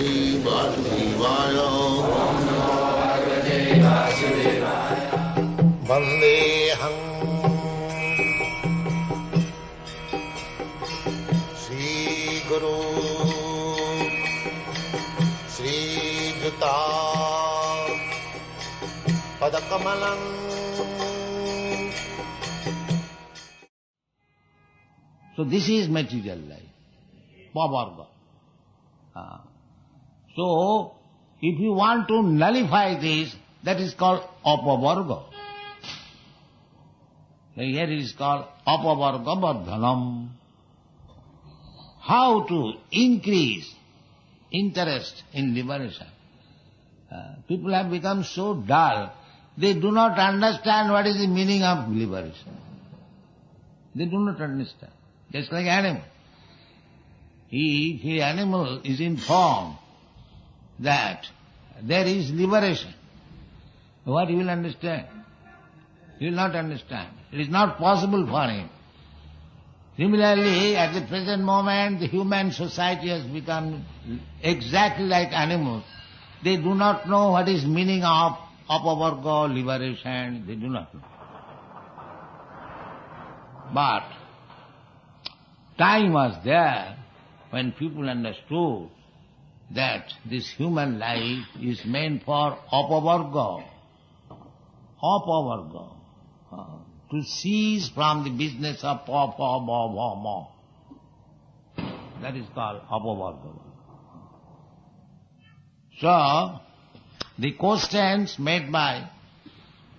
Shri Vasudevaya. Vandeham Shri Guru Shri Juta Padakamalam. So this is material life, pavarga. So if you want to nullify this, that is called apavarga. Here it is called apavarga vardhanam. How to increase interest in liberation. People have become so dull, they do not understand what is the meaning of liberation. They do not understand. Just like animal. If the animal is informed that there is liberation, what he will understand? He will not understand. It is not possible for him. Similarly, at the present moment, the human society has become exactly like animals. They do not know what is meaning of apavarga, liberation. They do not know. But time was there when people understood that this human life is meant for apavarga, to cease from the business of pa. That is called apavarga. So, the questions made by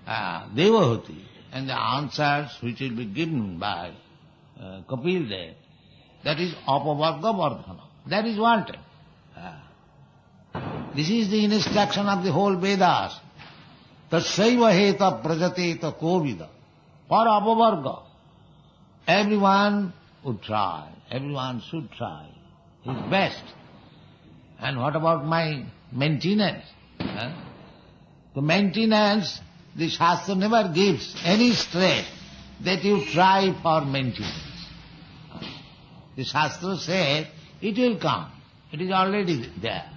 Devahuti and the answers which will be given by Kapil Dev, that is apavarga vardhana. That is wanted. This is the instruction of the whole Vedas. Tatsaiva heta prajateta kovida. For apavarga. Everyone would try. Everyone should try his best. And what about my maintenance? The maintenance, the Shastra never gives any stress that you try for maintenance. The Shastra says, it will come. It is already there.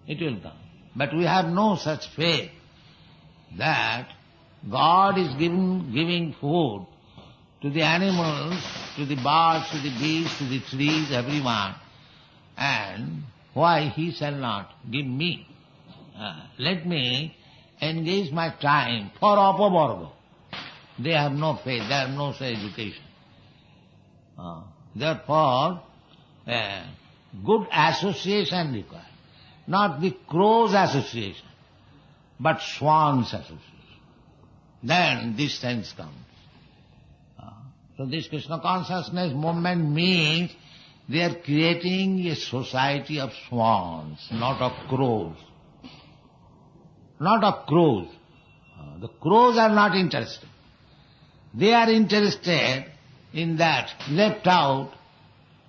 It will come. But we have no such faith that God is giving food to the animals, to the birds, to the beasts, to the trees, everyone. And why He shall not give me? Let me engage my time for apavarga. They have no faith, they have no education. Therefore, good association required. Not the crow's association, but swan's association. Then this sense comes. So this Krishna consciousness movement means they are creating a society of swans, not of crows. Not of crows. The crows are not interested. They are interested in that left out,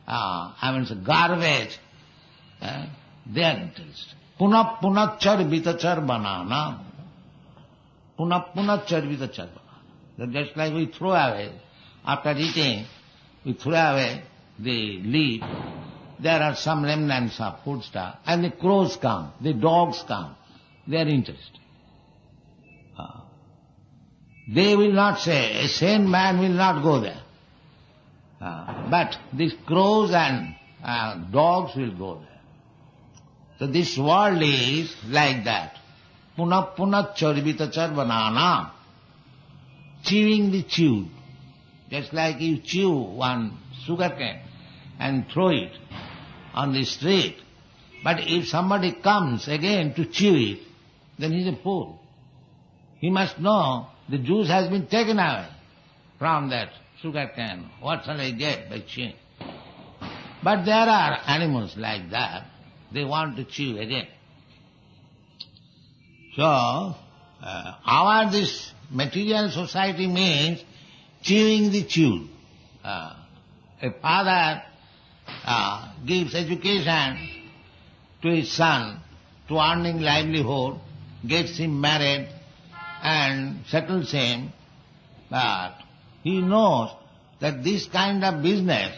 garbage. They are interested. Punachar vitachar banana. Punachar vitachar banana. Just like we throw away, after eating, we throw away the leaf. There are some remnants of food stuff. And the crows come, the dogs come. They are interested. They will not say, a sane man will not go there. But these crows and dogs will go there. So this world is like that. Punah charvitachar banana. Chewing the chewed. Just like you chew one sugarcane and throw it on the street. But if somebody comes again to chew it, then he's a fool. He must know the juice has been taken away from that sugarcane. What shall I get by chewing? But there are animals like that. They want to chew again. So, this material society means chewing the chewed. A father gives education to his son to earning livelihood, gets him married and settles him, but he knows that this kind of business,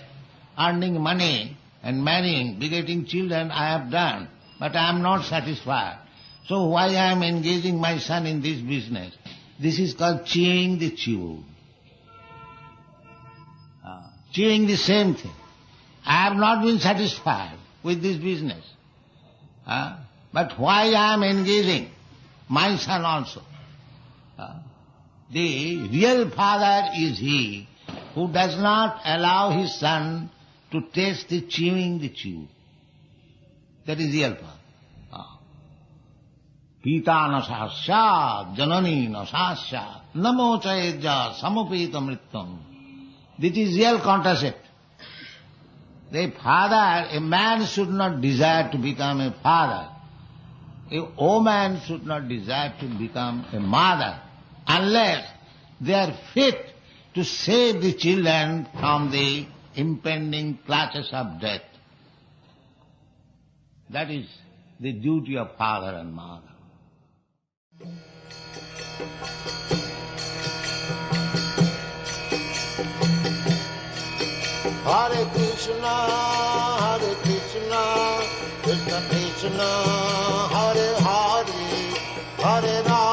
earning money and marrying, begetting children I have done, but I am not satisfied. So why I am engaging my son in this business? This is called chewing the chew. Chewing the same thing. I have not been satisfied with this business. But why I am engaging my son also? The real father is he who does not allow his son to taste the chewing the chew. That is real father. Pita nasasya, janani nasasya, namo chaedja samupita mritam. This is real contracept. The father, a man should not desire to become a father. A woman should not desire to become a mother unless they are fit to save the children from the impending clutches of death. That is the duty of father and mother. Hare Krishna, Krishna Krishna, Hare Hare, Hare Rama.